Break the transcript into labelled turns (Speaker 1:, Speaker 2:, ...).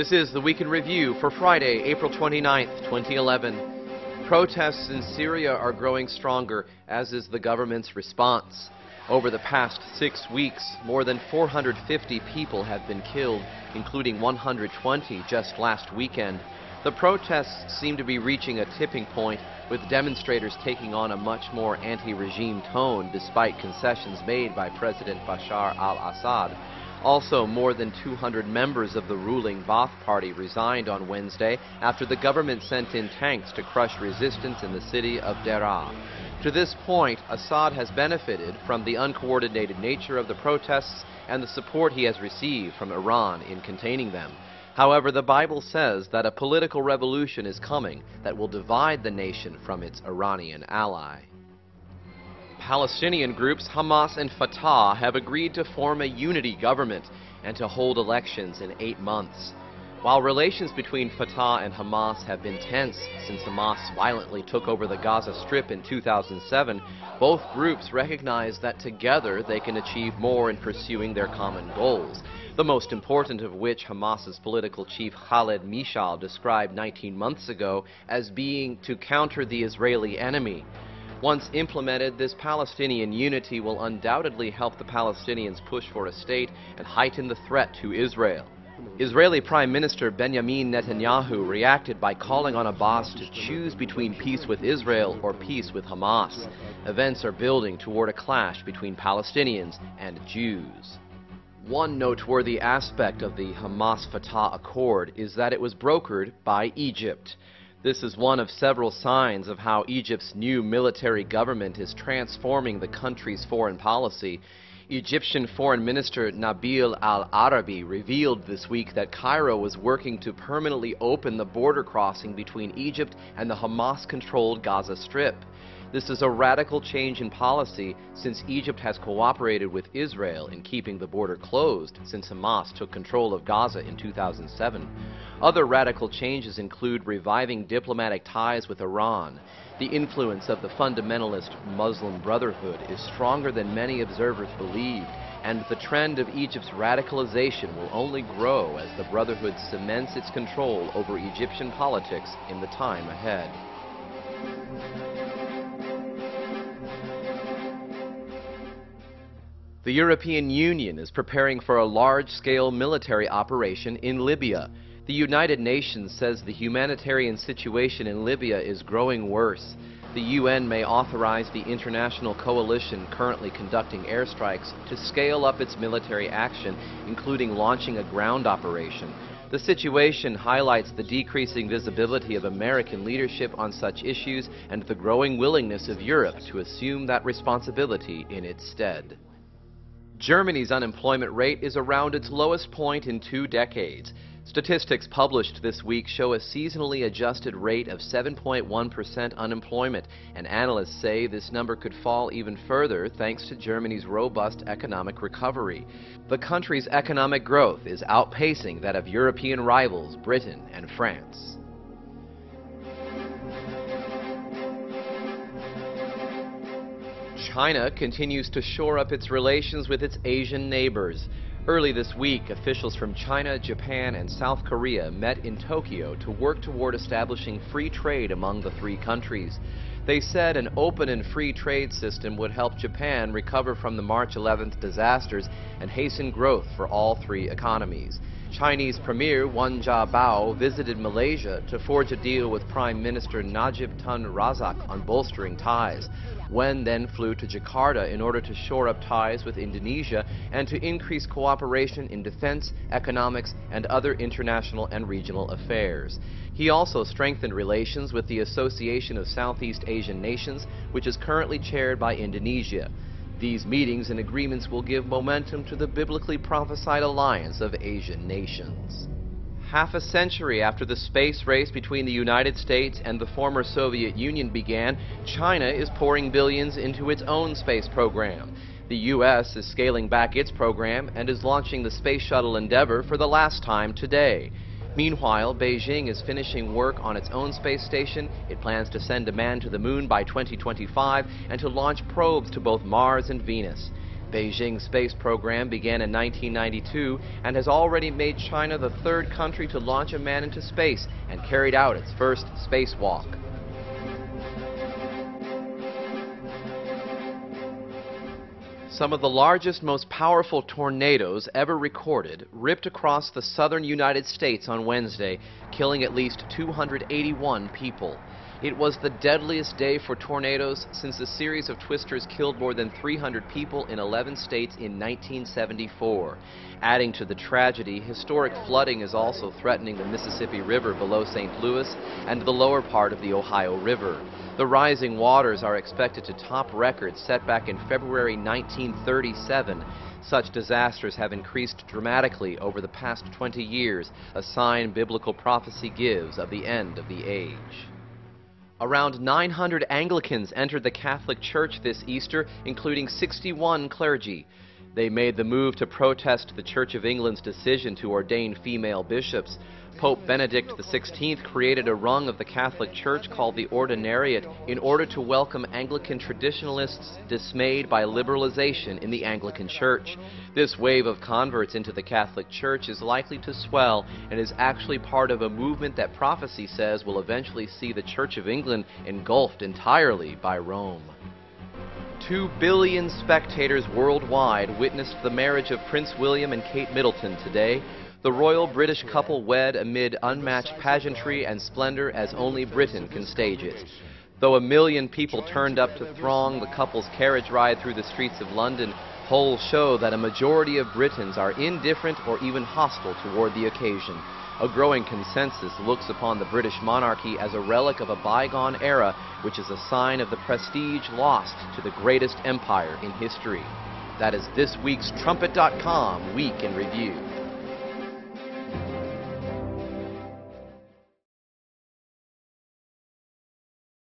Speaker 1: This is the Week in Review for Friday, April 29th, 2011. Protests in Syria are growing stronger, as is the government's response. Over the past 6 weeks, more than 450 people have been killed, including 120 just last weekend. The protests seem to be reaching a tipping point, with demonstrators taking on a much more anti-regime tone despite concessions made by President Bashar al-Assad. Also, more than 200 members of the ruling Ba'ath Party resigned on Wednesday after the government sent in tanks to crush resistance in the city of Deraa. To this point, Assad has benefited from the uncoordinated nature of the protests and the support he has received from Iran in containing them. However, the Bible says that a political revolution is coming that will divide the nation from its Iranian ally. Palestinian groups Hamas and Fatah have agreed to form a unity government and to hold elections in 8 months. While relations between Fatah and Hamas have been tense since Hamas violently took over the Gaza Strip in 2007, both groups recognize that together they can achieve more in pursuing their common goals, the most important of which Hamas's political chief Khaled Mishal described 19 months ago as being to counter the Israeli enemy. Once implemented, this Palestinian unity will undoubtedly help the Palestinians push for a state and heighten the threat to Israel. Israeli Prime Minister Benjamin Netanyahu reacted by calling on Abbas to choose between peace with Israel or peace with Hamas. Events are building toward a clash between Palestinians and Jews. One noteworthy aspect of the Hamas-Fatah accord is that it was brokered by Egypt. This is one of several signs of how Egypt's new military government is transforming the country's foreign policy. Egyptian Foreign Minister Nabil al-Arabi revealed this week that Cairo was working to permanently open the border crossing between Egypt and the Hamas-controlled Gaza Strip. This is a radical change in policy since Egypt has cooperated with Israel in keeping the border closed since Hamas took control of Gaza in 2007. Other radical changes include reviving diplomatic ties with Iran. The influence of the fundamentalist Muslim Brotherhood is stronger than many observers believed, and the trend of Egypt's radicalization will only grow as the Brotherhood cements its control over Egyptian politics in the time ahead. The European Union is preparing for a large-scale military operation in Libya. The United Nations says the humanitarian situation in Libya is growing worse. The UN may authorize the international coalition currently conducting airstrikes to scale up its military action, including launching a ground operation. The situation highlights the decreasing visibility of American leadership on such issues and the growing willingness of Europe to assume that responsibility in its stead. Germany's unemployment rate is around its lowest point in 2 decades. Statistics published this week show a seasonally adjusted rate of 7.1% unemployment, and analysts say this number could fall even further thanks to Germany's robust economic recovery. The country's economic growth is outpacing that of European rivals Britain and France. China continues to shore up its relations with its Asian neighbors. Early this week, officials from China, Japan, and South Korea met in Tokyo to work toward establishing free trade among the 3 countries. They said an open and free trade system would help Japan recover from the March 11th disasters and hasten growth for all 3 economies. Chinese Premier Wen Jiabao visited Malaysia to forge a deal with Prime Minister Najib Tun Razak on bolstering ties. Wen then flew to Jakarta in order to shore up ties with Indonesia and to increase cooperation in defense, economics, and other international and regional affairs. He also strengthened relations with the Association of Southeast Asian Nations, which is currently chaired by Indonesia. These meetings and agreements will give momentum to the biblically prophesied alliance of Asian nations. Half a century after the space race between the United States and the former Soviet Union began, China is pouring billions into its own space program. The U.S. is scaling back its program and is launching the Space Shuttle Endeavour for the last time today. Meanwhile, Beijing is finishing work on its own space station. It plans to send a man to the moon by 2025 and to launch probes to both Mars and Venus. Beijing's space program began in 1992 and has already made China the third country to launch a man into space and carried out its first spacewalk. Some of the largest, most powerful tornadoes ever recorded ripped across the southern United States on Wednesday, killing at least 281 people. It was the deadliest day for tornadoes since a series of twisters killed more than 300 people in 11 states in 1974. Adding to the tragedy, historic flooding is also threatening the Mississippi River below St. Louis and the lower part of the Ohio River. The rising waters are expected to top records set back in February 1937. Such disasters have increased dramatically over the past 20 years, a sign biblical prophecy gives of the end of the age. Around 900 Anglicans entered the Catholic Church this Easter, including 61 clergy. They made the move to protest the Church of England's decision to ordain female bishops. Pope Benedict XVI created a rung of the Catholic Church called the Ordinariate in order to welcome Anglican traditionalists dismayed by liberalization in the Anglican Church. This wave of converts into the Catholic Church is likely to swell and is actually part of a movement that prophecy says will eventually see the Church of England engulfed entirely by Rome. 2 billion spectators worldwide witnessed the marriage of Prince William and Kate Middleton today. The royal British couple wed amid unmatched pageantry and splendor as only Britain can stage it. Though 1 million people turned up to throng the couple's carriage ride through the streets of London, polls show that a majority of Britons are indifferent or even hostile toward the occasion. A growing consensus looks upon the British monarchy as a relic of a bygone era, which is a sign of the prestige lost to the greatest empire in history. That is this week's Trumpet.com Week in Review.